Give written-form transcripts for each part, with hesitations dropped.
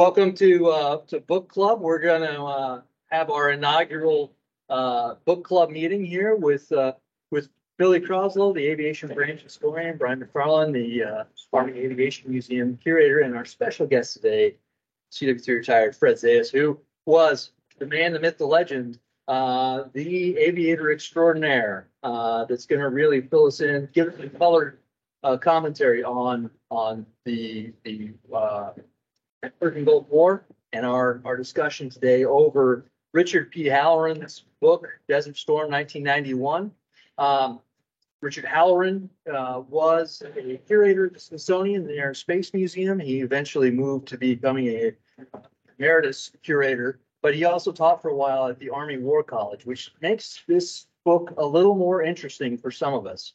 Welcome to Book Club. We're going to have our inaugural book club meeting here with Billy Croslow, the aviation branch historian, Brian McFarland, the Army Aviation Museum curator, and our special guest today, CWT retired Fred Zayas, who was the man, the myth, the legend, the aviator extraordinaire. That's going to really fill us in, give us a colored commentary on the American Gulf War and our discussion today over Richard P. Halloran's book, Desert Storm, 1991. Richard Halloran was a curator at the Smithsonian, the Air and Space Museum. He eventually moved to becoming a emeritus curator, but he also taught for a while at the Army War College, which makes this book a little more interesting for some of us.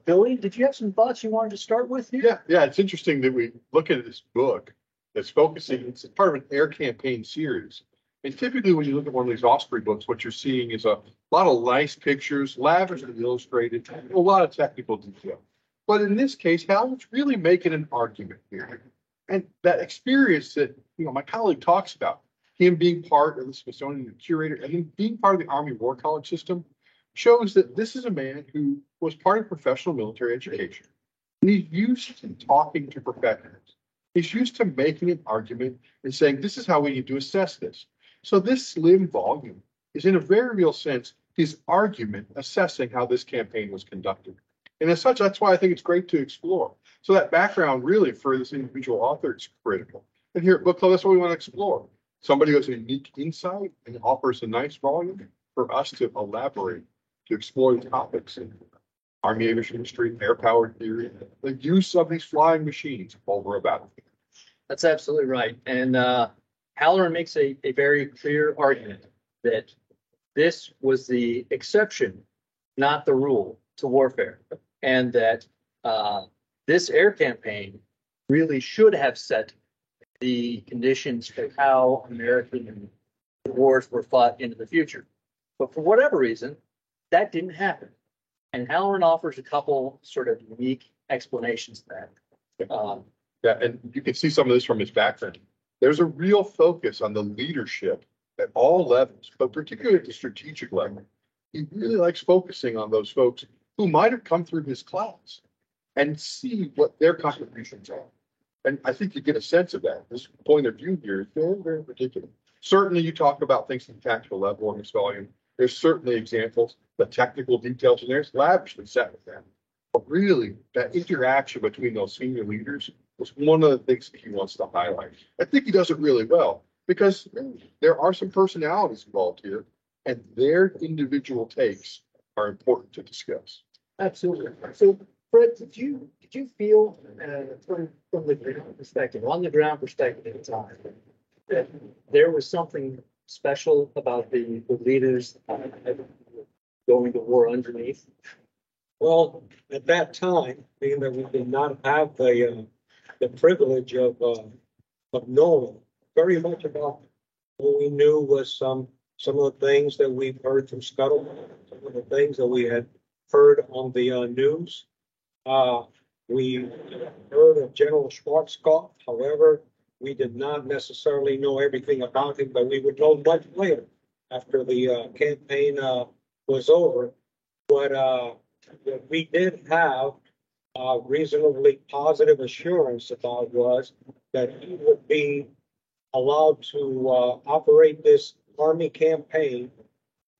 Billy, did you have some thoughts you wanted to start with here? Yeah, it's interesting that we look at this book that's focusing, it's part of an air campaign series. And typically when you look at one of these Osprey books, what you're seeing is a lot of nice pictures, lavishly illustrated, a lot of technical detail. But in this case, Hal's really making an argument here. And that experience that my colleague talks about, him being part of the Smithsonian curator and him being part of the Army War College system, shows that this is a man who was part of professional military education. And he's used to talking to professionals. He's used to making an argument and saying, this is how we need to assess this. So this slim volume is, in a very real sense, his argument assessing how this campaign was conducted. And as such, that's why I think it's great to explore. So that background really for this individual author is critical. And here at Book Club, that's what we want to explore. Somebody who has a unique insight and offers a nice volume for us to elaborate, to explore the topics in Army aviation history, air power theory, the use of these flying machines over a battlefield. That's absolutely right. And Halloran makes a very clear argument that this was the exception, not the rule, to warfare. And that this air campaign really should have set the conditions for how American wars were fought into the future. But for whatever reason, that didn't happen. And Halloran offers a couple sort of unique explanations to that. Yeah, and you can see some of this from his background. There's a real focus on the leadership at all levels, but particularly at the strategic level. He really likes focusing on those folks who might have come through his class and see what their contributions are. And I think you get a sense of that. This point of view here is very, very particular. Certainly you talk about things at the tactical level in this volume. There's certainly examples, the technical details, and there's lavishly set with them. But really, that interaction between those senior leaders was one of the things that he wants to highlight. I think he does it really well because there are some personalities involved here, and their individual takes are important to discuss. Absolutely. So, Fred, did you feel from the ground perspective, on the ground perspective at the time, that there was something special about the leaders going to war underneath? Well, at that time, being that we did not have the privilege of knowing very much about what we knew was some of the things that we've heard from Scuttlebutt, some of the things that we had heard on the news. We heard of General Schwarzkopf. However, we did not necessarily know everything about him, but we would know much later after the campaign was over. But what we did have reasonably positive assurance about was that he would be allowed to operate this Army campaign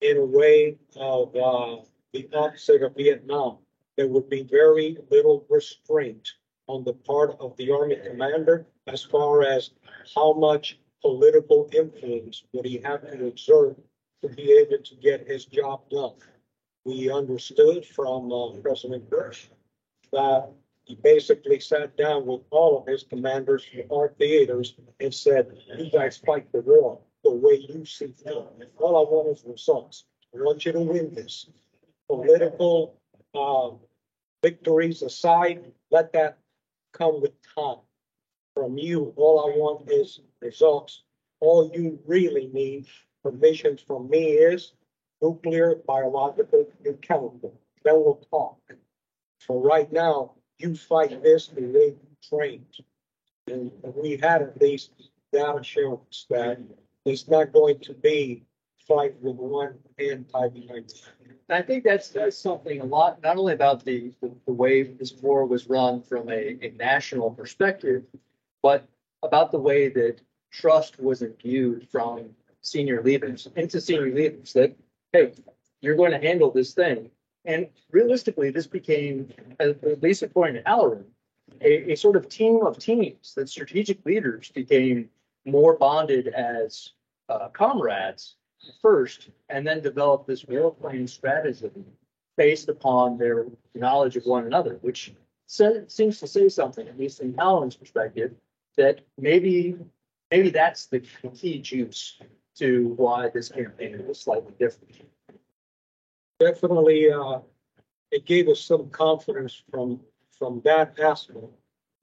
in a way of the opposite of Vietnam. There would be very little restraint on the part of the Army commander as far as how much political influence would he have to exert to be able to get his job done. We understood from President Bush that he basically sat down with all of his commanders from our theaters and said, you guys fight the war the way you see fit. All I want is results. I want you to win this. Political victories aside, let that come with time. From you, all I want is results. All you really need permissions from me is nuclear, biological, and chemical. Then we'll talk. So right now, you fight this the way you trained. And we had at least that assurance that there's not going to be fight with one hand tied behind the other. And I think that's something a lot, not only about the way this war was run from a national perspective, but about the way that trust was imbued from senior leaders into senior leaders that, hey, you're going to handle this thing. And realistically, this became, at least according to Halloran, a sort of team of teams that strategic leaders became more bonded as comrades first, and then developed this role-playing strategy based upon their knowledge of one another, which seems to say something, at least in Halloran's perspective, that maybe that's the key juice to why this campaign was slightly different. Definitely, it gave us some confidence from that aspect.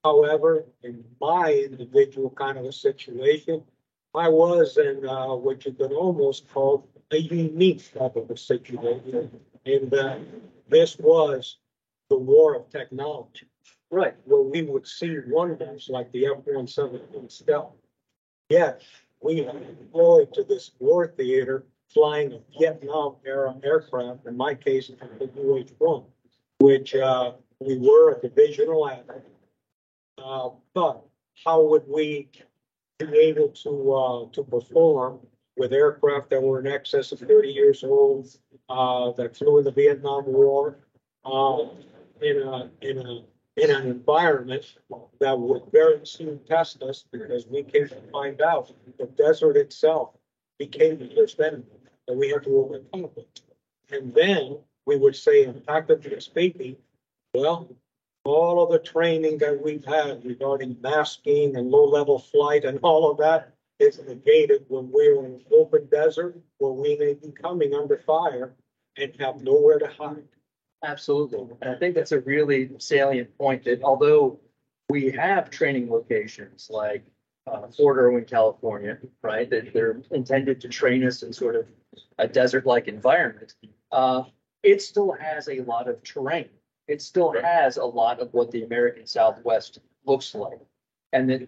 However, in my individual kind of a situation, I was in what you could almost call a unique type of a situation, in that this was the war of technology, Right. where we would see wonders like the F-117 Stealth. Yet, we were deployed to this war theater flying a Vietnam era aircraft, in my case, the UH-1, which we were a divisional admiral. But how would we be able to perform with aircraft that were in excess of 30 years old, that flew in the Vietnam War, in an environment that would very soon test us, because we came to find out the desert itself became the first enemy that we had to overcome it. And then we would say, in tactical speaking, well, all of the training that we've had regarding masking and low-level flight and all of that is negated when we're in an open desert where we may be coming under fire and have nowhere to hide. Absolutely. And I think that's a really salient point, that although we have training locations like Fort Irwin, California, right, that they're intended to train us in sort of a desert-like environment, it still has a lot of terrain. It still has a lot of what the American Southwest looks like. And then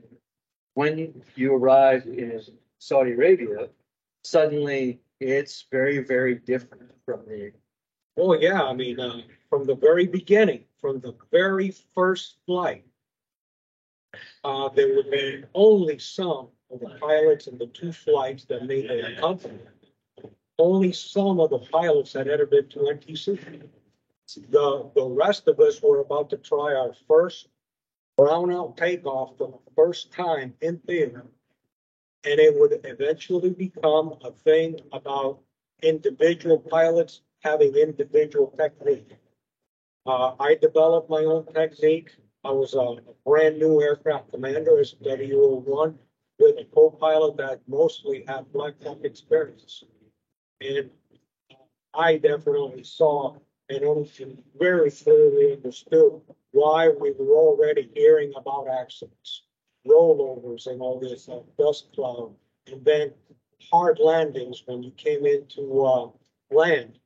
when you arrive in Saudi Arabia, suddenly it's very, very different from the. Oh, yeah. I mean, from the very beginning, from the very first flight, there would be only some of the pilots in the two flights that made the company. Only some of the pilots had ever been to NTC. The rest of us were about to try our first brownout takeoff for the first time in theater. And it would eventually become a thing about individual pilots having individual technique. I developed my own technique. I was a brand new aircraft commander as a W01 with a co-pilot that mostly had Black Hawk experience. And I definitely saw and very clearly understood why we were already hearing about accidents, rollovers, and all this dust cloud, and then hard landings when you came into land.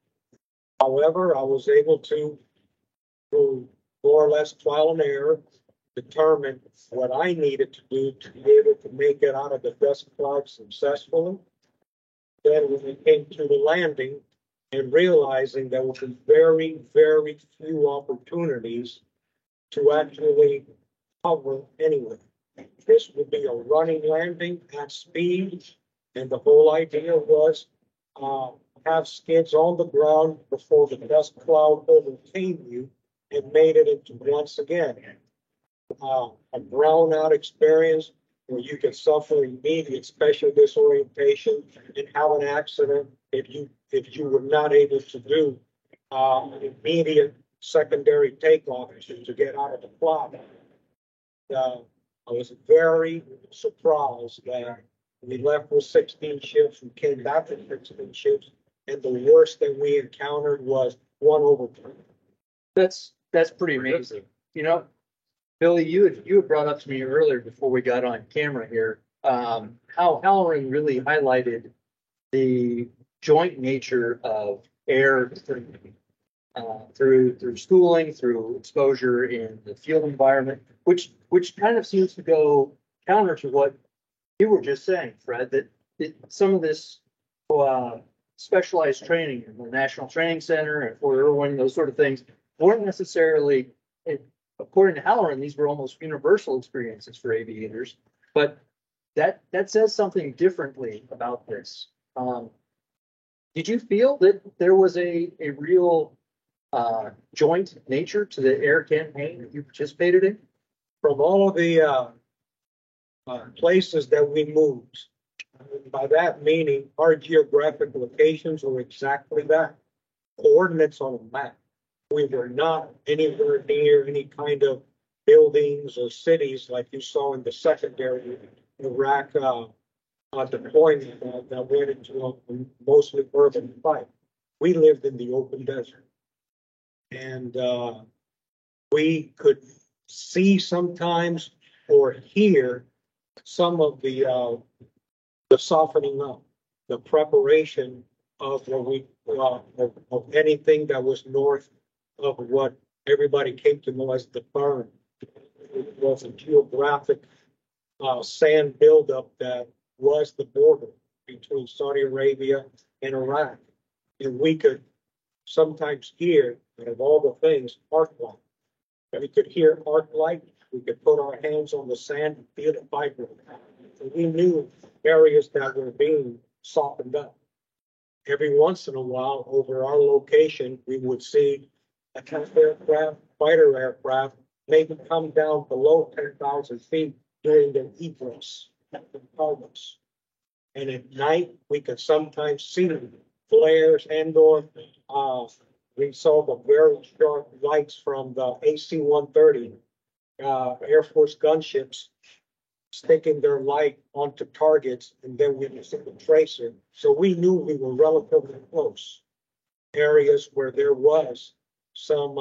However, I was able to, through more or less trial and error, determine what I needed to do to be able to make it out of the dust cloud successfully. Then when we came to the landing, and realizing there would be very, very few opportunities to actually cover anywhere. This would be a running landing at speed, and the whole idea was have skids on the ground before the dust cloud overcame you and made it into, once again, a brownout experience where you could suffer immediate special disorientation and have an accident if you were not able to do an immediate secondary takeoff to get out of the cloud. I was very surprised that we left with 16 ships, we came back with 16 ships, and the worst that we encountered was 1 over 3. That's pretty amazing. You know, Billy, you had brought up to me earlier before we got on camera here, how Halloran really highlighted the joint nature of air training, through schooling, through exposure in the field environment, which kind of seems to go counter to what You were just saying, Fred, that some of this specialized training in the National Training Center and Fort Irwin, those sort of things, weren't necessarily, according to Halloran, these were almost universal experiences for aviators. But that says something differently about this. Did you feel that there was a real joint nature to the air campaign that you participated in? From all of the places that we moved, by that meaning our geographic locations were exactly that, coordinates on a map. We were not anywhere near any kind of buildings or cities like you saw in the secondary Iraq deployment that went into a mostly urban fight. We lived in the open desert. And we could see sometimes or hear some of the softening up, the preparation of what we of anything that was north of what everybody came to know as the burn. It was a geographic sand buildup that was the border between Saudi Arabia and Iraq, and we could sometimes hear, of all the things, arc light. We could hear arc light. We could put our hands on the sand and feel it vibrate. So we knew areas that were being softened up. Every once in a while, over our location, we would see a aircraft, fighter aircraft, maybe come down below 10,000 feet during their egress. And at night, we could sometimes see flares and/or we saw the very sharp lights from the AC-130 Air Force gunships sticking their light onto targets, and then we would see the tracer. So we knew we were relatively close. Areas where there was some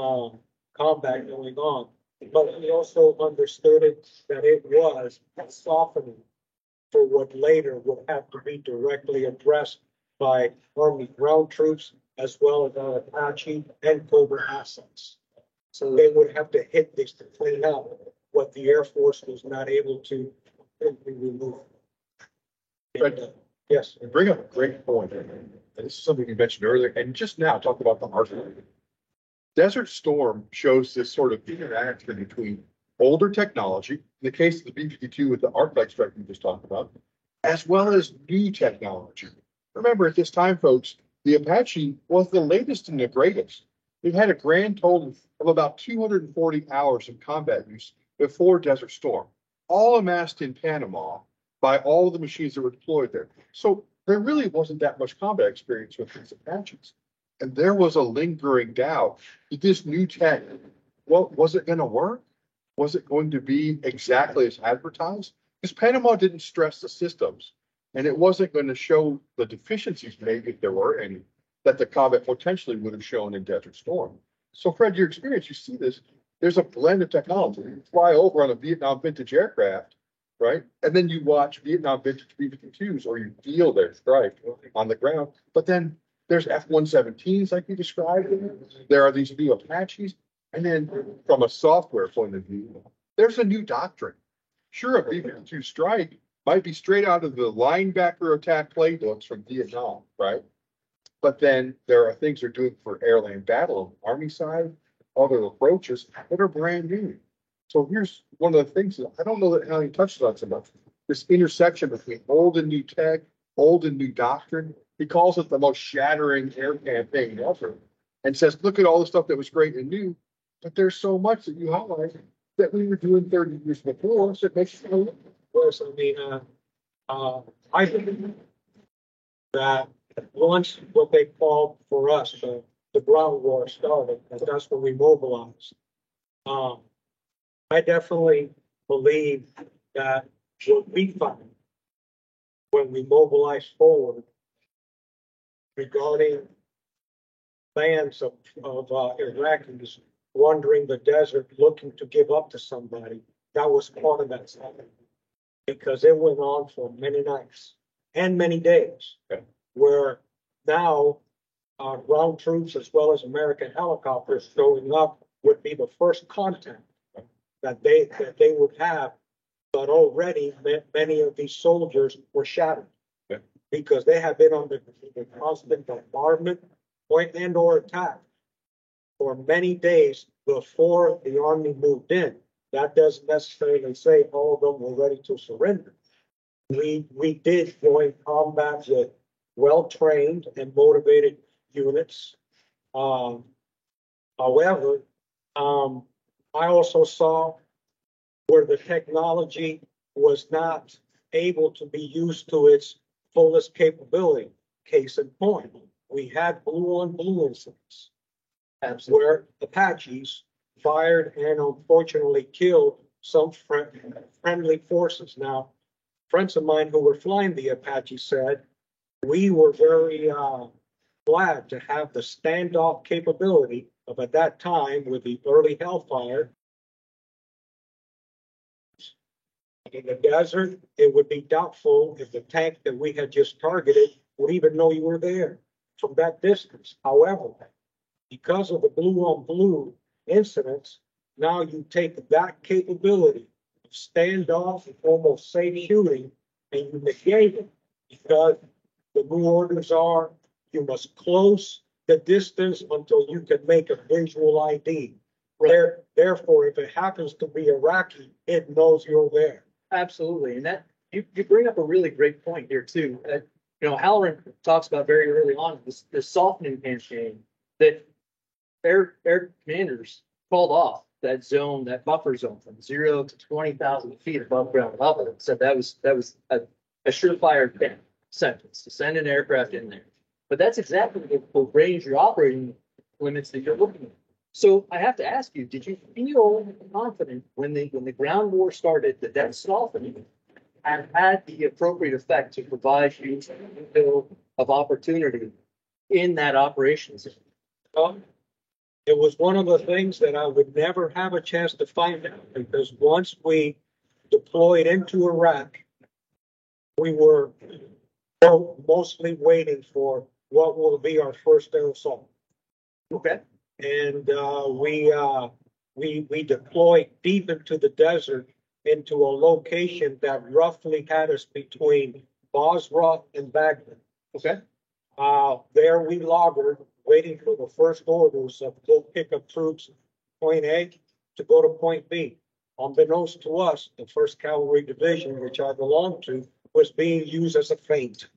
combat going on, but we also understood that it was softening for what later would have to be directly addressed by Army ground troops as well as our Apache and Cobra assets. So they would have to hit this to clean out what the Air Force was not able to remove. But Yes. you bring up a great point. And this is something you mentioned earlier, and just now talk about the arsenal. Desert Storm shows this sort of interaction between older technology, in the case of the B-52 with the arc light strike we just talked about, as well as new technology. Remember, at this time, folks, the Apache was the latest and the greatest. It had a grand total of about 240 hours of combat use before Desert Storm, all amassed in Panama by all of the machines that were deployed there. So there really wasn't that much combat experience with these Apaches. And there was a lingering doubt that this new tech, well, was it going to work? Was it going to be exactly as advertised? Because Panama didn't stress the systems, and it wasn't going to show the deficiencies, maybe if there were any, that the combat potentially would have shown in Desert Storm. So, Fred, your experience, you see this, there's a blend of technology. You fly over on a Vietnam vintage aircraft, right? And then you watch Vietnam vintage B-52s, or you feel their strike on the ground. But then there's F-117s, like you described. There are these new Apaches. And then from a software point of view, there's a new doctrine. Sure, a B-52 strike might be straight out of the linebacker attack playbooks from Vietnam, right? But then there are things they're doing for airland battle on the Army side, other approaches that are brand new. So here's one of the things that I don't know that Hallie touched on so much. This intersection between old and new tech, old and new doctrine. He calls it the most shattering air campaign ever, and says, look at all the stuff that was great and new, but there's so much that you highlight that we were doing 30 years before, so it makes you worse. I mean, I think that once what they called for us, the ground war started, and that's when we mobilized. I definitely believe that what we found when we mobilized forward regarding bands of Iraqis wandering the desert looking to give up to somebody, that was part of that cycle. Because it went on for many nights and many days, where now ground troops as well as American helicopters showing up would be the first contact that they would have but already many of these soldiers were shattered. Yeah. Because they have been under the constant bombardment and or attack for many days before the army moved in. That doesn't necessarily say all of them were ready to surrender. We did join combat with well-trained and motivated units. However, I also saw where the technology was not able to be used to its fullest capability. Case in point, we had blue on blue incidents Absolutely. where Apaches fired and unfortunately killed some friendly forces. Now, friends of mine who were flying the Apache said, we were very glad to have the standoff capability of at that time with the early Hellfire. In the desert, it would be doubtful if the tank that we had just targeted would even know you were there from that distance. However, because of the blue on blue incidents, now you take that capability of standoff and almost safe shooting and you negate it because the new orders are you must close the distance until you can make a visual ID. Therefore, if it happens to be Iraqi, it knows you're there. Absolutely. And that you bring up a really great point here too. Halloran talks about very early on this softening campaign that air commanders called off that zone, that buffer zone from 0 to 20,000 feet above ground level. And said that was a surefire death sentence to send an aircraft in there. But that's exactly the range you're operating limits that you're looking at. So I have to ask you, did you feel confident when the ground war started that softening had the appropriate effect to provide you a window of opportunity in that operations? It was one of the things that I would never have a chance to find out because once we deployed into Iraq, we were mostly waiting for what will be our first air assault. Okay. And we deployed deep into the desert into a location that roughly had us between Basra and Baghdad. Okay. There we loggered, waiting for the first orders of go pick up troops point A to go to point B. Unbeknownst to us, the 1st Cavalry Division, which I belonged to, was being used as a feint.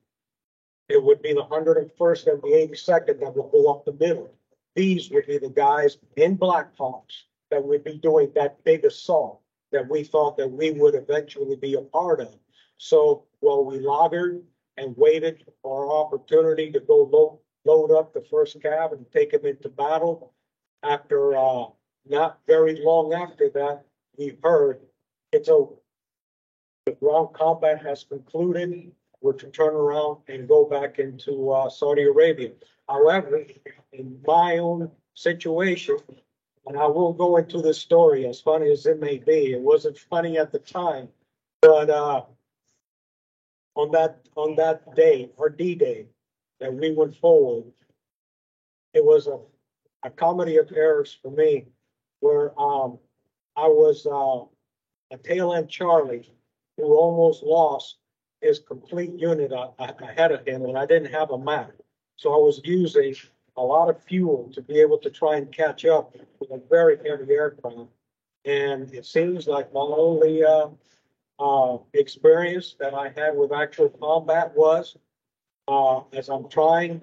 It would be the 101st and the 82nd that would go up the middle. These would be the guys in Black Hawks that would be doing that big assault that we thought that we would eventually be a part of. So while we loggered and waited for our opportunity to go load up the 1st Cav and take them into battle, after not very long after that, we heard it's over. The ground combat has concluded. We're to turn around and go back into Saudi Arabia. However, in my own situation, and I will go into this story, as funny as it may be, it wasn't funny at the time, but on that day, or D-Day, that we went forward, it was a comedy of errors for me, where I was a tail end Charlie who almost lost his complete unit ahead of him, and I didn't have a map. So I was using a lot of fuel to be able to try and catch up with a very heavy aircraft. And it seems like my only experience that I had with actual combat was as I'm trying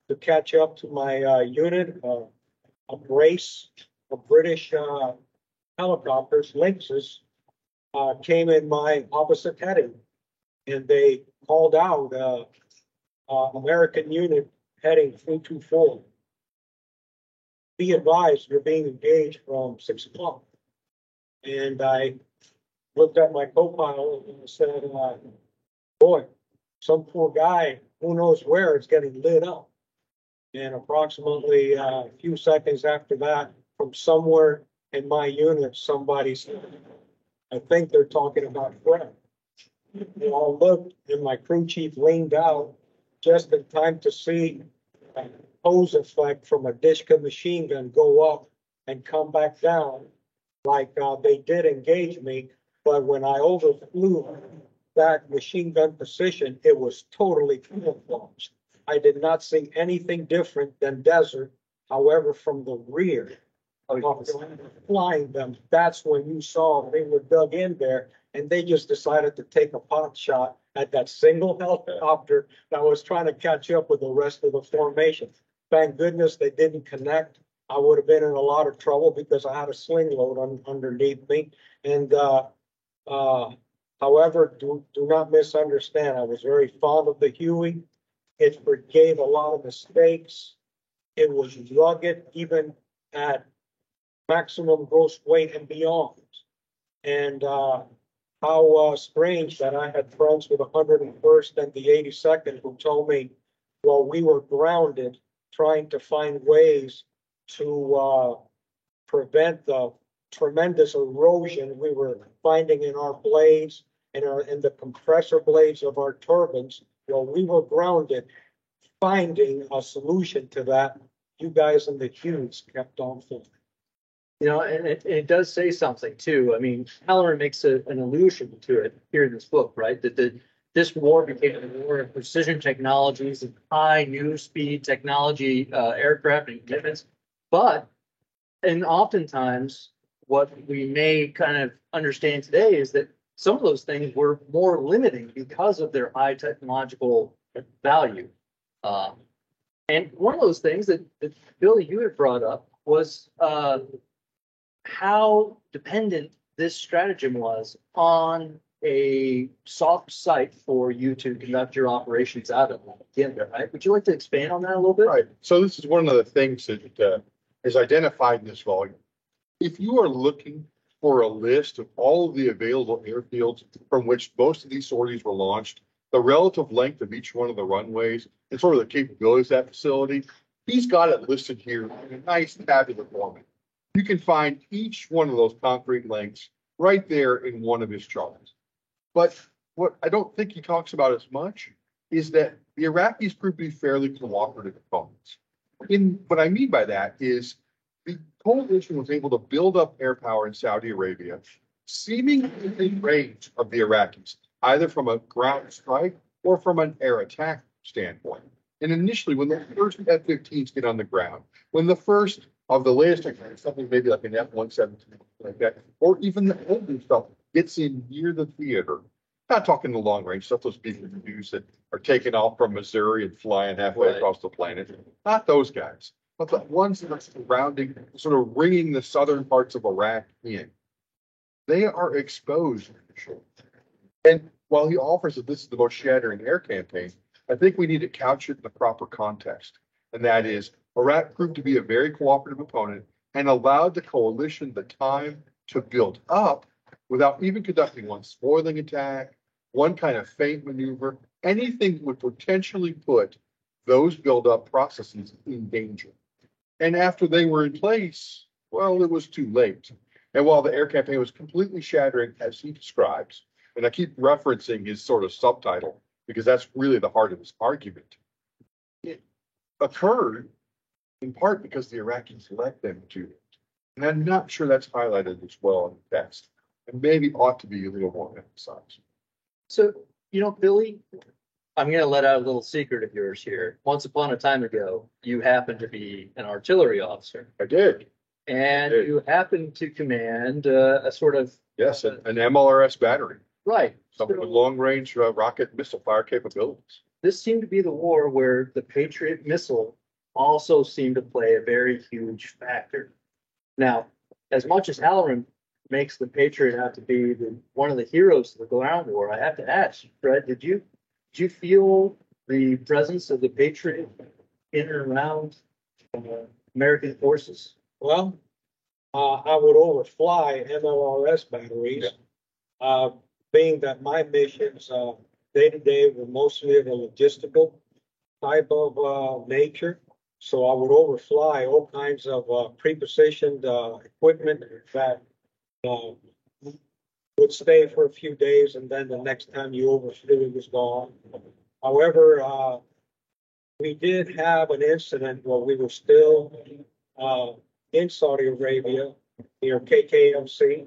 to catch up to my unit, a brace of British helicopters, Lynxes, came in my opposite heading. And they called out American unit heading 324. Be advised, you're being engaged from 6 o'clock. And I looked at my co-pilot and said, boy, some poor guy, who knows where, is getting lit up. And approximately a few seconds after that, from somewhere in my unit, somebody said, I think they're talking about Fred. We all looked, and my crew chief leaned out just in time to see a hose effect from a Dishka machine gun go up and come back down like they did engage me. but when I overflew that machine gun position, it was totally camouflaged. I did not see anything different than desert. However, from the rear, flying them, that's when you saw they were dug in there and they just decided to take a pot shot at that single helicopter that was trying to catch up with the rest of the formation. Thank goodness they didn't connect. I would have been in a lot of trouble because I had a sling load underneath me. And however, do not misunderstand. I was very fond of the Huey. It forgave a lot of mistakes. It was rugged, even at maximum gross weight and beyond. And how strange that I had friends with the 101st and the 82nd who told me, well, we were grounded trying to find ways to prevent the tremendous erosion we were finding in our blades and in the compressor blades of our turbines. Well, we were grounded finding a solution to that. You guys in the Hughes kept on flying. You know, and it does say something too. I mean, Halloran makes an allusion to it here in this book, right? That this war became a war of precision technologies and high news speed technology, aircraft and equipment. And oftentimes what we may kind of understand today is that some of those things were more limiting because of their high technological value. And one of those things that Billy, you had brought up was how dependent this stratagem was on a soft site for you to conduct your operations out of. Right? Would you like to expand on that a little bit? Right. So this is one of the things that is identified in this volume. If you are looking for a list of all of the available airfields from which most of these sorties were launched, the relative length of each one of the runways, and sort of the capabilities of that facility, he's got it listed here in a nice tabular format. You can find each one of those concrete lengths right there in one of his charts. But what I don't think he talks about as much is that the Iraqis proved to be fairly cooperative opponents. What I mean by that is the coalition was able to build up air power in Saudi Arabia, seemingly in range of the Iraqis, either from a ground strike or from an air attack standpoint. And initially, when the first F-15s get on the ground, when the first of the latest, something maybe like an F-117, like that, or even the older stuff gets in near the theater, not talking the long range stuff, those people that are taking off from Missouri and flying halfway across the planet, not those guys, but the ones that are surrounding, sort of ringing the southern parts of Iraq in. They are exposed. And while he offers that this is the most shattering air campaign, I think we need to couch it in the proper context. And that is, Iraq proved to be a very cooperative opponent and allowed the coalition the time to build up without even conducting one spoiling attack, one kind of feint maneuver, anything that would potentially put those build-up processes in danger. And after they were in place, well, it was too late. And while the air campaign was completely shattering, as he describes, and I keep referencing his sort of subtitle, because that's really the heart of his argument, it occurred in part because the Iraqis led them to it. And I'm not sure that's highlighted as well in the text, and maybe ought to be a little more emphasized. So, you know, Billy, I'm going to let out a little secret of yours here. Once upon a time ago, you happened to be an artillery officer. I did. And you happened to command a sort of... Yes, an MLRS battery. Right. Something with long-range rocket missile fire capabilities. This seemed to be the war where the Patriot missile also seemed to play a very huge factor. Now, as much as Halloran makes the Patriot out to be one of the heroes of the ground war, I have to ask, Fred, did you feel the presence of the Patriot in and around American forces? Well, I would overfly MLRS batteries, being that my missions day to day were mostly of a logistical type of nature. So I would overfly all kinds of pre-positioned equipment that would stay for a few days, and then the next time you overflew, it was gone. However, we did have an incident where we were still in Saudi Arabia near KKMC,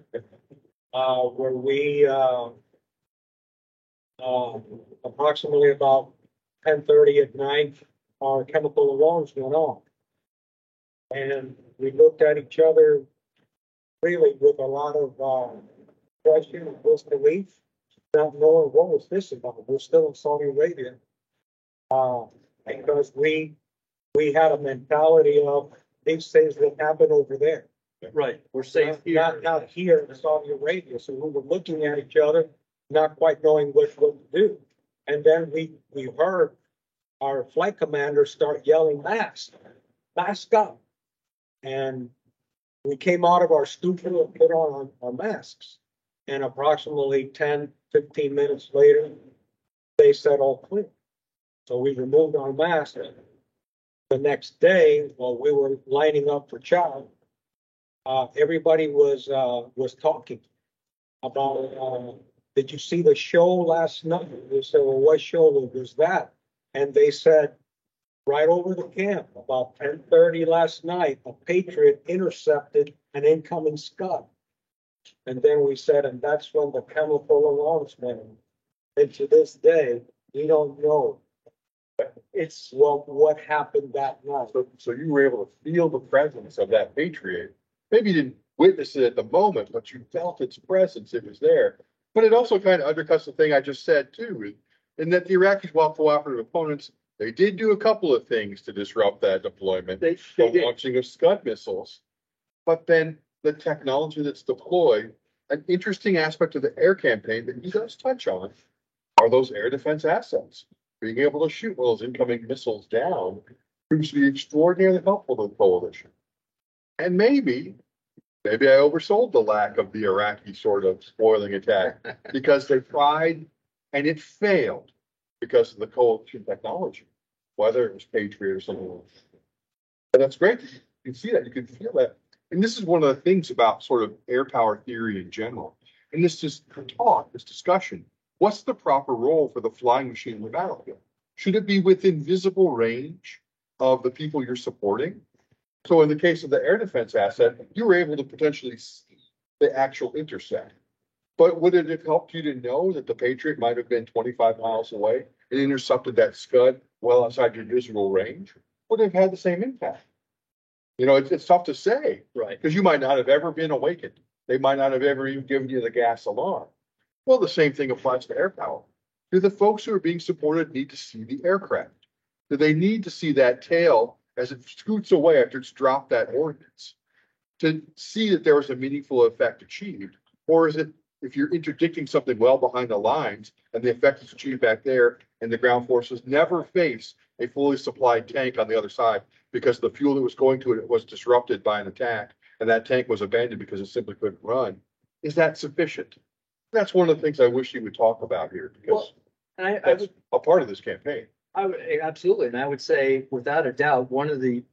where we, approximately about 10:30 at night, our chemical alarms went off. And we looked at each other really with a lot of, question and disbelief, not knowing what was this about. We're still in Saudi Arabia. Because we had a mentality of these things will happen over there. Right, we're safe here. Not here in Saudi Arabia. So we were looking at each other, not quite knowing what to do. And then we heard our flight commander start yelling, mask up. And we came out of our stupor and put on our masks. And approximately 10, 15 minutes later, they said all clear. So we removed our masks. The next day, while we were lining up for chow, everybody was talking about, did you see the show last night? We said, well, what show was that? And they said, right over the camp, about 10:30 last night, a Patriot intercepted an incoming Scud. And then we said, and that's when the chemical alarms went in. And to this day, we don't know It's, what happened that night. So you were able to feel the presence of that Patriot. Maybe you didn't witness it at the moment, but you felt its presence. It was there. But it also kind of undercuts the thing I just said too, in that the Iraqis, while cooperative opponents, they did do a couple of things to disrupt that deployment. they The did. launching of Scud missiles. But then the technology that's deployed, an interesting aspect of the air campaign that he does touch on, are those air defense assets. Being able to shoot those incoming missiles down proves to be extraordinarily helpful to the coalition. And maybe I oversold the lack of the Iraqi sort of spoiling attack because they tried and it failed because of the coalition technology, whether it was Patriot or something else. But that's great. You can see that. You can feel that. And this is one of the things about sort of air power theory in general. And this discussion. What's the proper role for the flying machine in the battlefield? Should it be within visible range of the people you're supporting? So in the case of the air defense asset, you were able to potentially see the actual intercept. But would it have helped you to know that the Patriot might have been 25 miles away and intercepted that Scud well outside your visual range? Would it have had the same impact? You know, it's tough to say. Right. Because you might not have ever been awakened. They might not have ever even given you the gas alarm. Well, the same thing applies to air power. Do the folks who are being supported need to see the aircraft? Do they need to see that tail as it scoots away after it's dropped that ordnance to see that there was a meaningful effect achieved? Or is it, if you're interdicting something well behind the lines and the effect is achieved back there and the ground forces never face a fully supplied tank on the other side because the fuel that was going to it was disrupted by an attack and that tank was abandoned because it simply couldn't run? Is that sufficient? That's one of the things I wish you would talk about here because And I that's would, a part of this campaign. I would absolutely, and I would say without a doubt, one of the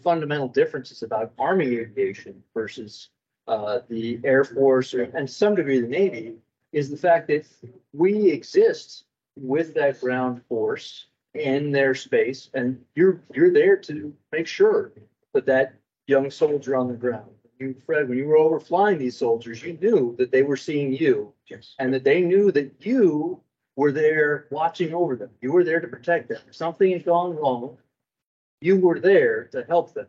fundamental differences about Army aviation versus the Air Force and some degree the Navy is the fact that we exist with that ground force in their space, and you're there to make sure that young soldier on the ground. You, Fred, when you were overflying these soldiers, you knew that they were seeing you, Yes. and that they knew that you were there watching over them. You were there to protect them. If something had gone wrong, you were there to help them.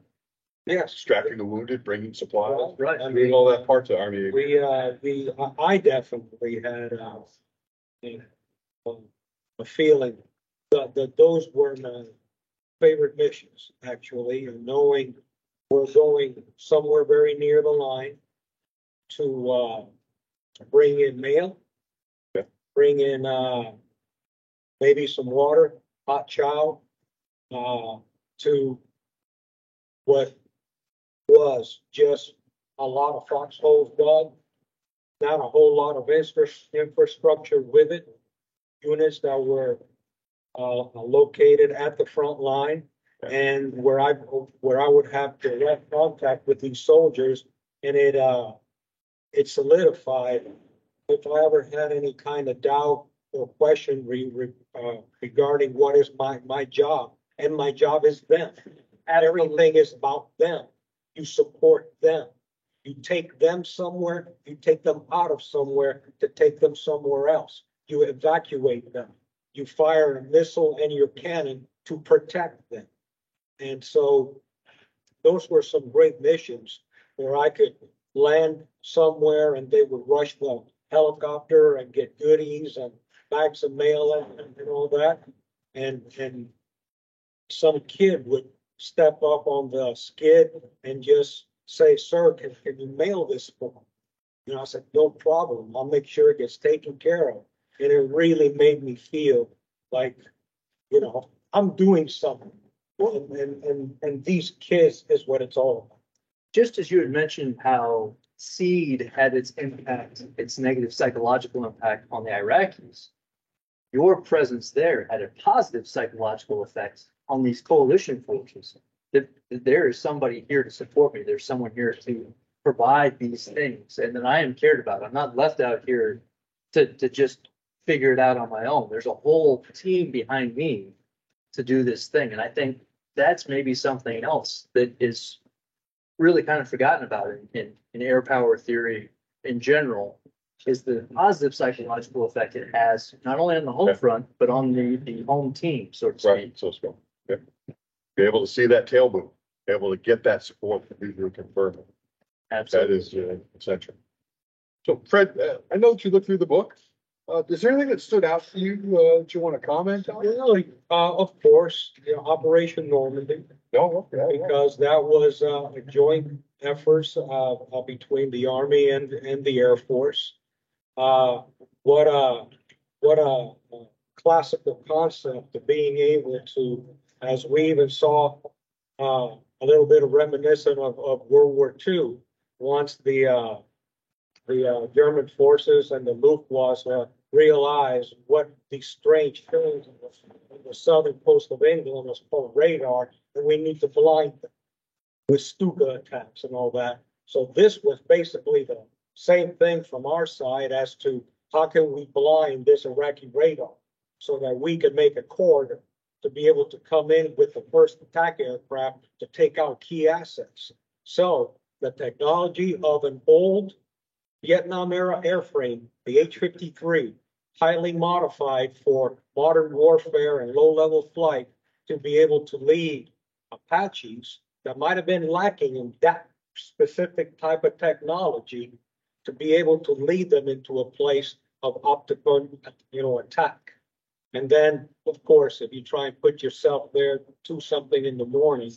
Yes. Extracting the wounded, bringing supplies, Right. I doing mean, all that parts of Army aviation. I definitely had a feeling that those were my favorite missions, actually, and knowing we're going somewhere very near the line to bring in mail, bring in maybe some water, hot chow, to what was just a lot of foxholes dug, not a whole lot of infrastructure with it, units that were located at the front line, and where I would have direct contact with these soldiers, and it solidified if I ever had any kind of doubt or question regarding what is my job, and my job is them. Everything is about them. You support them. You take them somewhere, you take them out of somewhere to take them somewhere else. You evacuate them. You fire a missile and your cannon to protect them. And so those were some great missions where I could land somewhere and they would rush the helicopter and get goodies and bags of mail and all that. And some kid would step up on the skid and just say, sir, can you mail this for me? And I said, no problem. I'll make sure it gets taken care of. And it really made me feel like, I'm doing something. And these kids is what it's all about. Just as you had mentioned how SEED had its impact, its negative psychological impact on the Iraqis, your presence there had a positive psychological effect on these coalition forces. That there is somebody here to support me. There's someone here to provide these things, and that I am cared about. I'm not left out here to just figure it out on my own. There's a whole team behind me to do this thing, and I think that's maybe something else that is really kind of forgotten about in air power theory in general, is the positive psychological effect it has not only on the home front but on the home team, so to speak. Right, so it's going. Yeah. Be able to see that tail move, be able to get that support from people who confirm it. Absolutely. That is essential. So Fred, I know that you looked through the book. Is there anything that stood out to you that you want to comment on? Really, of course, Operation Normandy, No, okay. because that was a joint effort between the Army and the Air Force. What a classical concept of being able to, as we even saw a little bit of reminiscent of World War II, once the German forces and the Luftwaffe realized what these strange things in the southern coast of England was called radar, and we need to blind them with Stuka attacks and all that. So this was basically the same thing from our side as to how can we blind this Iraqi radar so that we could make a corridor to be able to come in with the first attack aircraft to take out key assets. So the technology of an old Vietnam era airframe, the H-53, highly modified for modern warfare and low-level flight, to be able to lead Apaches that might have been lacking in that specific type of technology, to be able to lead them into a place of optical, attack. And then, of course, if you try and put yourself there to something in the morning,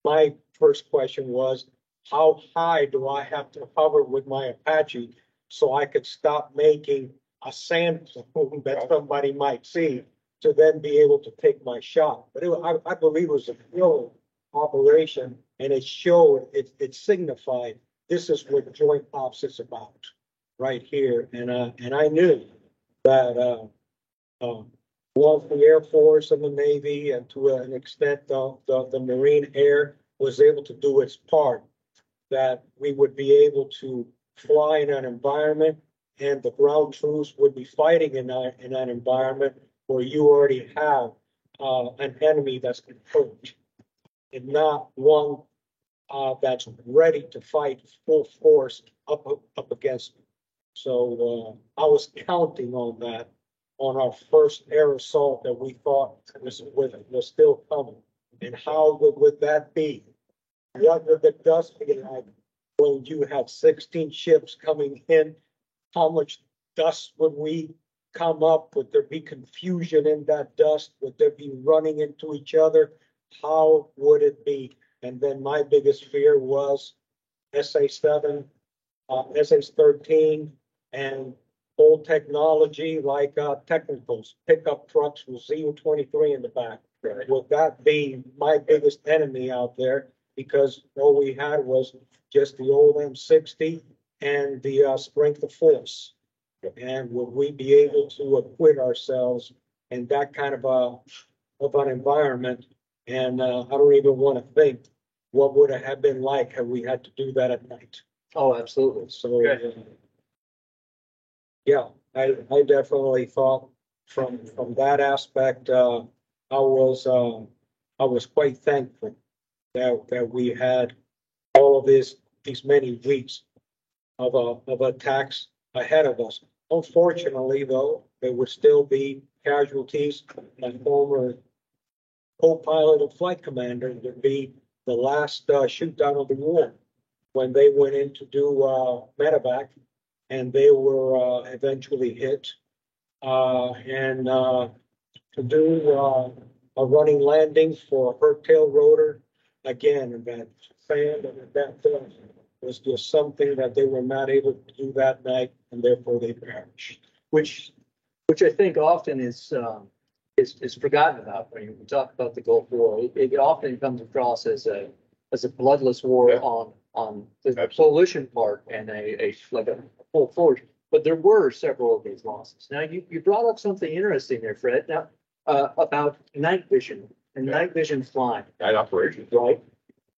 my first question was, how high do I have to hover with my Apache so I could stop making a sand plume that somebody might see, to then be able to take my shot? But I believe it was a brilliant operation, and it showed, it signified this is what Joint Ops is about right here. And I knew that both the Air Force and the Navy, and to an extent the Marine Air, was able to do its part, that we would be able to fly in an environment, and the ground troops would be fighting in that environment where you already have an enemy that's confirmed, and not one that's ready to fight full force up against me. So I was counting on that on our first air assault that we thought was still coming. And how would that be? What would the dust be like when you have 16 ships coming in? How much dust would we come up? Would there be confusion in that dust? Would there be running into each other? How would it be? And then my biggest fear was SA-7, SA-13, and old technology like technicals, pickup trucks with ZU-23 in the back. Right. Would that be my biggest enemy out there? Because all we had was just the old M60 and the strength of force. And would we be able to acquit ourselves in that kind of an environment? And I don't even want to think what would it have been like had we had to do that at night. Oh, absolutely. So, yeah, I definitely thought from that aspect, I was quite thankful that we had all of this these many weeks of attacks ahead of us. Unfortunately, though, there would still be casualties. My former co-pilot and flight commander would be the last shoot down of the war when they went in to do medevac, and they were eventually hit. And to do a running landing for a hurt tail rotor, again, and that fan and that was just something that they were not able to do that night, and therefore they perished. which I think often is forgotten about when you talk about the Gulf War. It often comes across as a bloodless war Yeah. on the Absolutely. coalition part and a full force. But there were several of these losses. Now you brought up something interesting there, Fred. Now about night vision and Yeah. night vision flying, Night operations. right?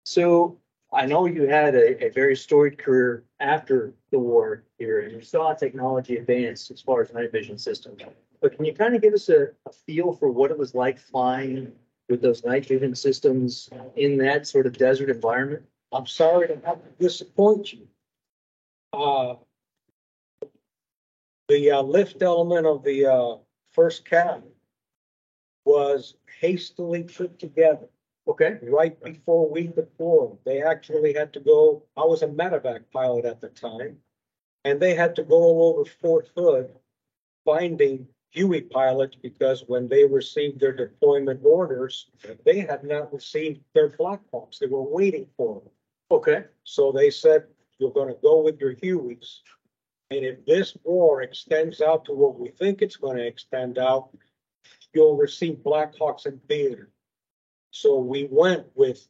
So I know you had a very storied career after the war here, and you saw technology advance as far as night vision systems. But can you kind of give us a feel for what it was like flying with those night vision systems in that sort of desert environment? I'm sorry to have to disappoint you. The lift element of the first cabin was hastily put together Okay, right before we deployed. They actually had to go, I was a medevac pilot at the time, and they had to go all over Fort Hood finding Huey pilots because when they received their deployment orders, they had not received their Black Hawks. They were waiting for them. okay, So they said, you're going to go with your Hueys. And if this war extends out to what we think it's going to extend out, you'll receive Black Hawks in theater. So we went with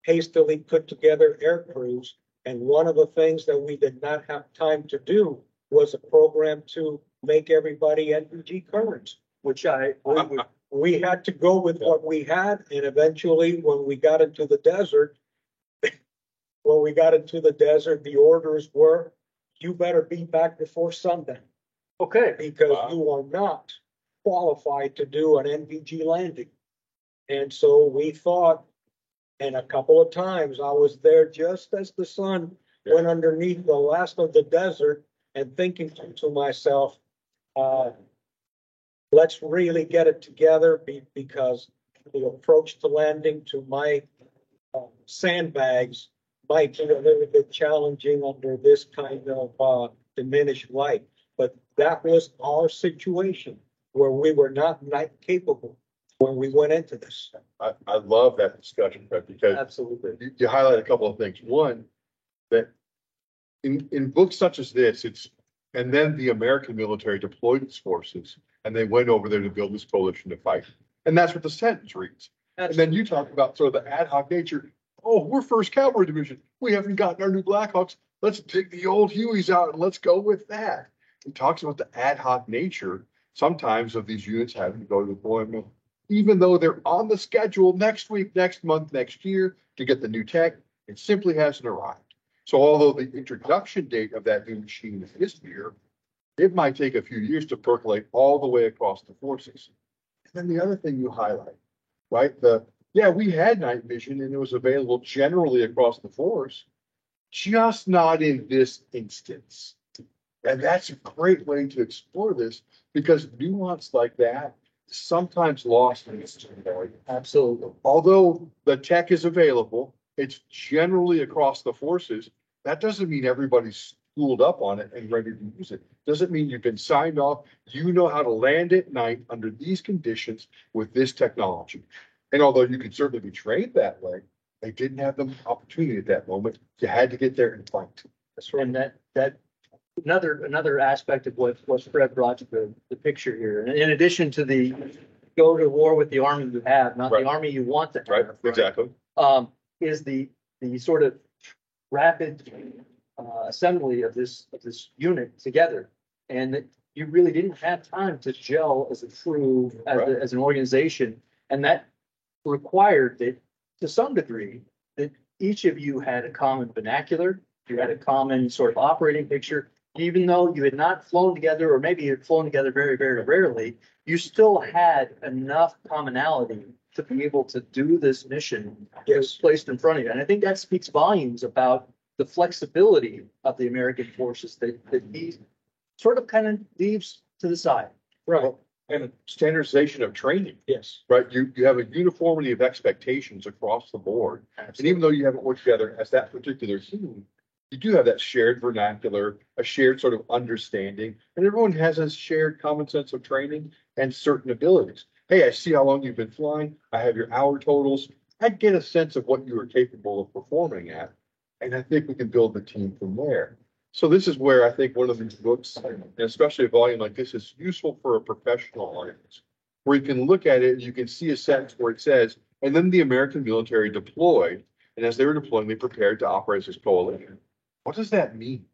hastily put together air crews. And one of the things that we did not have time to do was a program to make everybody NVG currents. which I would, We had to go with what we had. And eventually, when we got into the desert, the orders were, you better be back before sundown okay, because Wow. you are not qualified to do an NVG landing. And so we thought, and a couple of times I was there just as the sun went underneath the last of the desert and thinking to myself, let's really get it together because the approach to landing to my sandbags might be a little bit challenging under this kind of diminished light. But that was our situation where we were not night capable when we went into this. I love that discussion, Fred, because absolutely. you highlight a couple of things. One, that in books such as this, and then the American military deployed its forces and they went over there to build this coalition to fight. And that's what the sentence reads. And then you talk about sort of the ad hoc nature. Oh, we're First Cavalry Division. We haven't gotten our new Blackhawks. Let's take the old Hueys out and let's go with that. It talks about the ad hoc nature sometimes of these units having to go to deployment, even though they're on the schedule next week, next month, next year to get the new tech. It simply hasn't arrived. So although the introduction date of that new machine is this year, it might take a few years to percolate all the way across the forces. And then the other thing you highlight, right? We had night vision and it was available generally across the force, just not in this instance. And that's a great way to explore this because nuance like that is sometimes lost in this story. Absolutely. Although the tech is available, it's generally across the forces. That doesn't mean everybody's schooled up on it and ready to use it. Doesn't mean you've been signed off. You know how to land at night under these conditions with this technology. And although you can certainly be trained that way, they didn't have the opportunity at that moment. You had to get there and fight. That's right. And that another aspect of what Fred brought to the picture here, and in addition to the go to war with the army you have, not Right. the army you want to have. Right, exactly. Is the sort of rapid assembly of this unit together, and that you really didn't have time to gel as a crew, as an organization, and that required that to some degree that each of you had a common vernacular, you had a common sort of operating picture, even though you had not flown together, or maybe you had flown together very, very rarely, you still had enough commonality to be able to do this mission that was placed in front of you. And I think that speaks volumes about the flexibility of the American forces that he sort of kind of leaves to the side. Right, And standardization of training, yes. right? You have a uniformity of expectations across the board. And even though you haven't worked together as that particular team, you do have that shared vernacular, a shared sort of understanding, and everyone has a shared common sense of training and certain abilities. Hey, I see how long you've been flying. I have your hour totals. I get a sense of what you are capable of performing at. And I think we can build the team from there. So this is where I think one of these books, and especially a volume like this, is useful for a professional audience, where you can look at it, you can see a sentence where it says, and then the American military deployed, and as they were deploying, they prepared to operate as a coalition. What does that mean?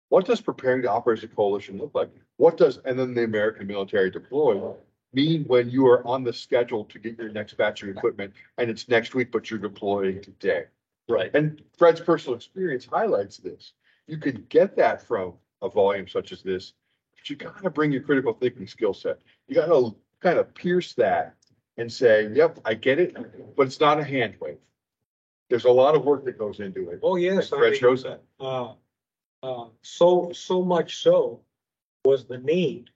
What does preparing to operate as a coalition look like? What does, and then the American military deployed mean when you are on the schedule to get your next batch of equipment and it's next week, but you're deploying today? Right. And Fred's personal experience highlights this. You could get that from a volume such as this, but you gotta bring your critical thinking skill set. You gotta kind of pierce that and say, yep, I get it, but it's not a hand wave. There's a lot of work that goes into it. Oh, yes. And Fred shows that. So much so was the need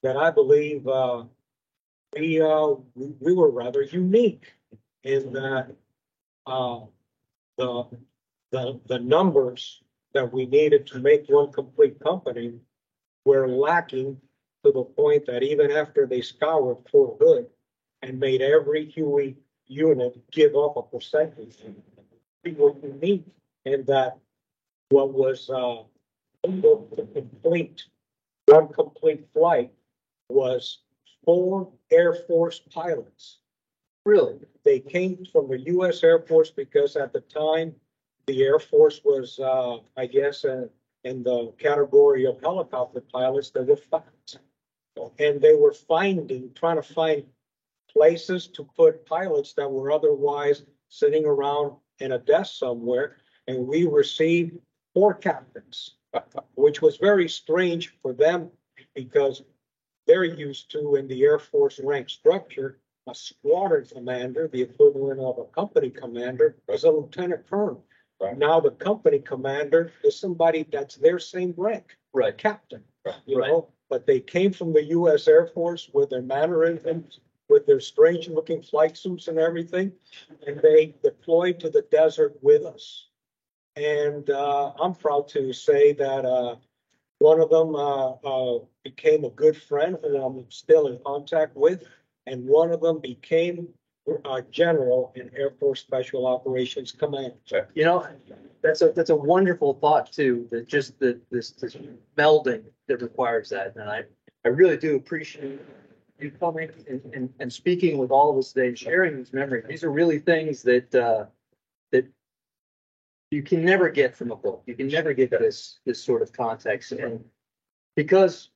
that I believe, we were rather unique in that, the numbers that we needed to make one complete company were lacking to the point that even after they scoured Fort Hood and made every Huey unit give up a percentage, we were unique in that what was one complete flight was 4 Air Force pilots. Really? They came from the U.S. Air Force because at the time, the Air Force was, I guess, in the category of helicopter pilots that were fast. And they were trying to find places to put pilots that were otherwise sitting around in a desk somewhere. And we received 4 captains, which was very strange for them because they're used to, in the Air Force rank structure, a squadron commander, the equivalent of a company commander, is a lieutenant colonel. Right. Now the company commander is somebody that's their same rank, Right. captain, you Right. know, but they came from the U.S. Air Force with their mannerisms, with their strange looking flight suits and everything. And they deployed to the desert with us. And I'm proud to say that one of them became a good friend who I'm still in contact with. And one of them became a general in Air Force Special Operations Command. You know, that's a wonderful thought too, that just this melding that requires that. And I really do appreciate you coming and speaking with all of us today and sharing these memories. These are really things that that you can never get from a book. You can never get this sort of context. And because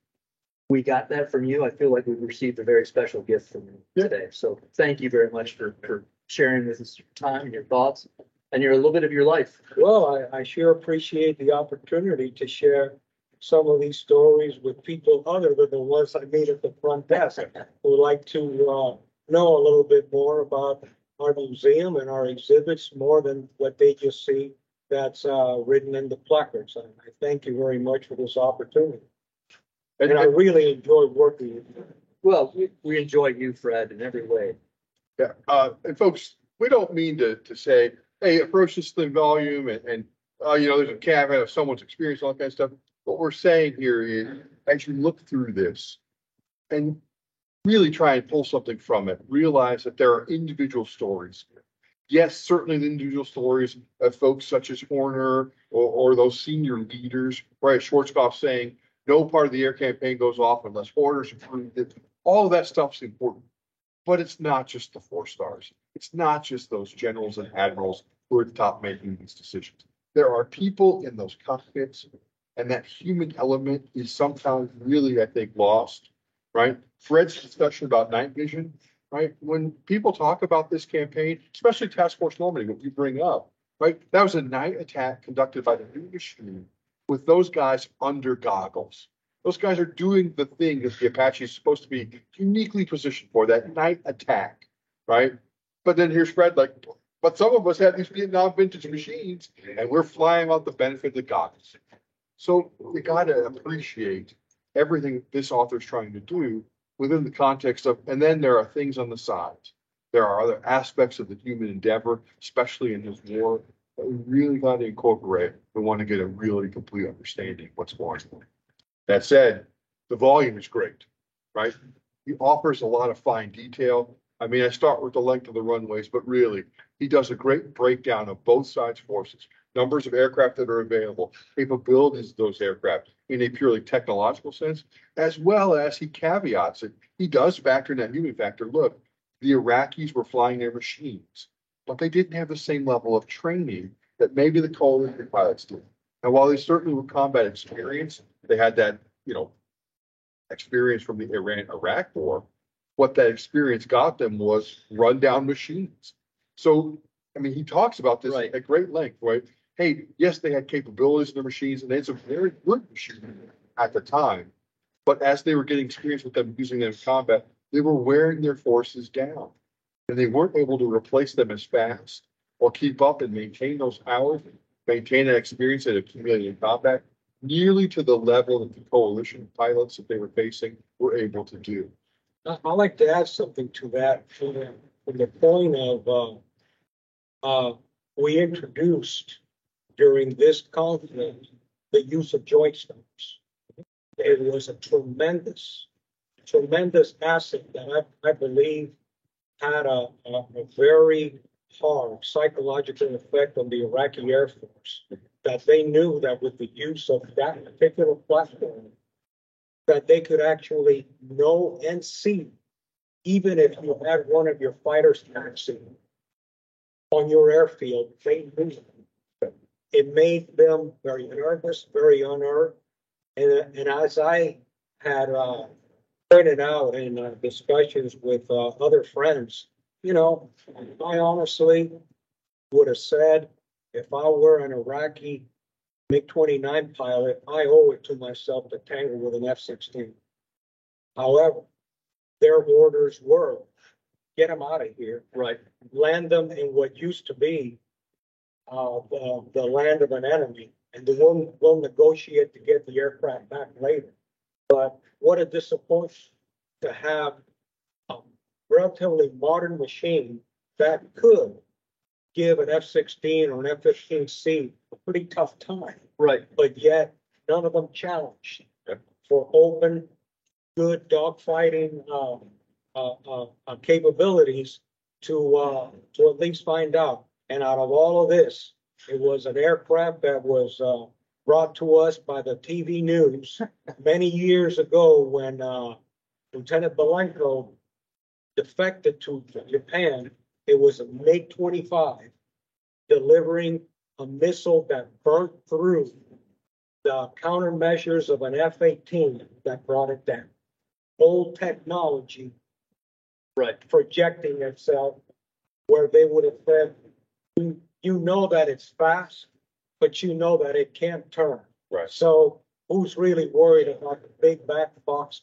we got that from you, I feel like we've received a very special gift from you today. So thank you very much for sharing with us your time and your thoughts and a little bit of your life. Well, I sure appreciate the opportunity to share some of these stories with people other than the ones I meet at the front desk who would like to know a little bit more about our museum and our exhibits more than what they just see that's written in the placards. And I thank you very much for this opportunity. And I really enjoyed working with you. Well, we enjoy you, Fred, in every way. Yeah, and folks, we don't mean to say, hey, approach this thin volume and you know, there's a caveat of someone's experience, all that kind of stuff. What we're saying here is, as you look through this and really try and pull something from it, realize that there are individual stories. Yes, certainly the individual stories of folks such as Horner or those senior leaders, right? Schwarzkopf saying, no part of the air campaign goes off unless orders approved it. All of that stuff's important. But it's not just the 4 stars. It's not just those generals and admirals who are at the top making these decisions. There are people in those cockpits, and that human element is sometimes really, I think, lost, right? Fred's discussion about night vision, right? When people talk about this campaign, especially Task Force Normandy, what you bring up, right? That was a night attack conducted by the new machine with those guys under goggles. Those guys are doing the thing that the Apache is supposed to be uniquely positioned for, that night attack, right? But then here's Fred like, But some of us have these Vietnam vintage machines and we're flying out the benefit of the gods. So we got to appreciate everything this author's trying to do within the context of, and then there are things on the sides. There are other aspects of the human endeavor, especially in this war, that we really got to incorporate. We want to get a really complete understanding of what's going on. That said, the volume is great, right? He offers a lot of fine detail. I mean, I start with the length of the runways, but really, he does a great breakdown of both sides' forces, numbers of aircraft that are available, capabilities of those aircraft in a purely technological sense, as well as he caveats it. He does factor in that human factor. Look, the Iraqis were flying their machines, but they didn't have the same level of training that maybe the coalition pilots did. And while they certainly were combat experienced, they had that, experience from the Iran-Iraq war. What that experience got them was rundown machines. So, I mean, he talks about this Right. at great length, right? Hey, yes, they had capabilities in their machines, and they had some very good machines at the time. But as they were getting experience with them using them in combat, they were wearing their forces down, and they weren't able to replace them as fast or keep up and maintain those hours, maintain that experience that accumulated in combat, nearly to the level that the coalition pilots that they were facing were able to do. I'd like to add something to that from the point of, we introduced during this conflict the use of joint stars. It was a tremendous asset that I believe had a very hard psychological effect on the Iraqi Air Force, that they knew that with the use of that particular platform, that they could actually know and see, even if you had one of your fighters taxiing on your airfield, they knew. It made them very nervous, very unnerved. And as I had pointed out in discussions with other friends, I honestly would have said, if I were an Iraqi MiG-29 pilot, I owe it to myself to tangle with an F-16. However, their orders were, get them out of here, Right. land them in what used to be the land of an enemy, and we'll negotiate to get the aircraft back later. But what a disappointment to have a relatively modern machine that could give an F-16 or an F-15C a pretty tough time. Right. But yet none of them challenged for open, good dogfighting capabilities to at least find out. And out of all of this, it was an aircraft that was brought to us by the TV news many years ago when Lieutenant Belenko defected to Japan. It was a MiG-25 delivering a missile that burnt through the countermeasures of an F-18 that brought it down. Old technology, Right. projecting itself where they would have said, you know that it's fast, but you know that it can't turn. Right. So who's really worried about the big back box?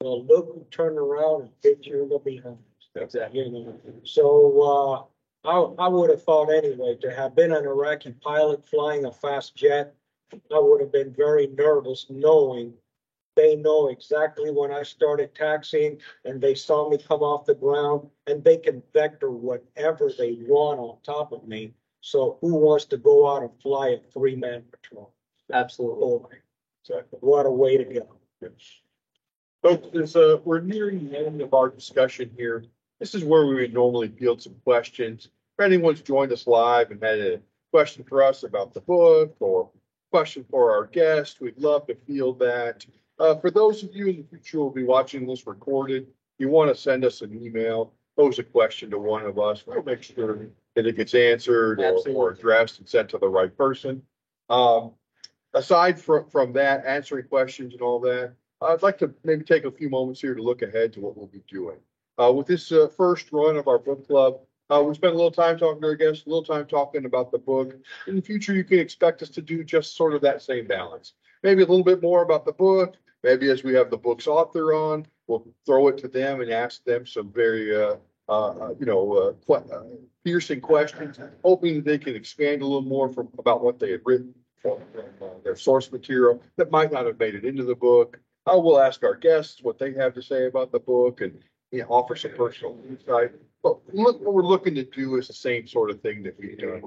Well, look who turned around and hit you in the behind. Exactly. So I would have thought anyway, to have been an Iraqi pilot flying a fast jet, I would have been very nervous knowing they know exactly when I started taxiing and they saw me come off the ground, and they can vector whatever they want on top of me. So who wants to go out and fly a 3-man patrol? Absolutely. Exactly. What a way to go. So we're nearing the end of our discussion here. This is where we would normally field some questions. If anyone's joined us live and had a question for us about the book or question for our guest, we'd love to field that. For those of you in the future who will be watching this recorded, you want to send us an email, pose a question to one of us. We'll make sure that it gets answered or addressed and sent to the right person. Aside from that, answering questions and all that, I'd like to maybe take a few moments here to look ahead to what we'll be doing. With this first run of our book club, we spent a little time talking to our guests, a little time talking about the book. In the future, you can expect us to do just sort of that same balance. Maybe a little bit more about the book. Maybe as we have the book's author on, we'll throw it to them and ask them some very piercing questions, hoping they can expand a little more about what they had written from their source material that might not have made it into the book. We'll ask our guests what they have to say about the book and offer some personal insight. But look, what we're looking to do is the same sort of thing that we've done.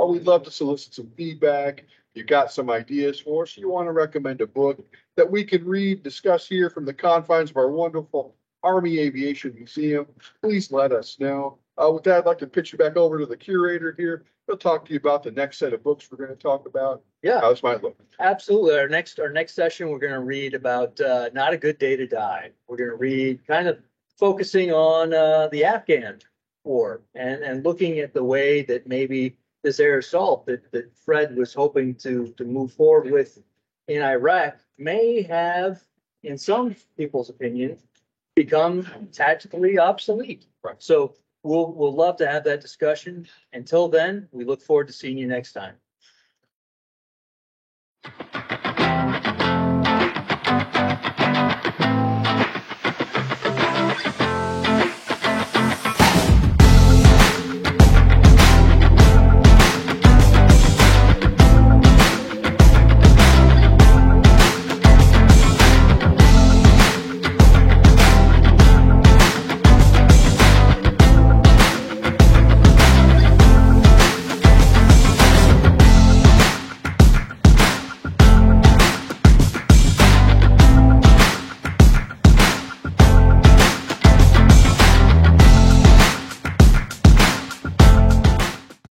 We'd love to solicit some feedback. You got some ideas for us. You want to recommend a book that we can read, discuss here from the confines of our wonderful Army Aviation Museum, please let us know. With that, I'd like to pitch you back over to the curator here. He'll talk to you about the next set of books we're going to talk about. Yeah, How this might look. absolutely. Our next session, we're going to read about Not a Good Day to Die. We're going to read kind of focusing on the Afghan war and looking at the way that maybe this air assault that Fred was hoping to move forward with in Iraq may have, in some people's opinion, become tactically obsolete. Right. So we'll love to have that discussion. Until then, we look forward to seeing you next time.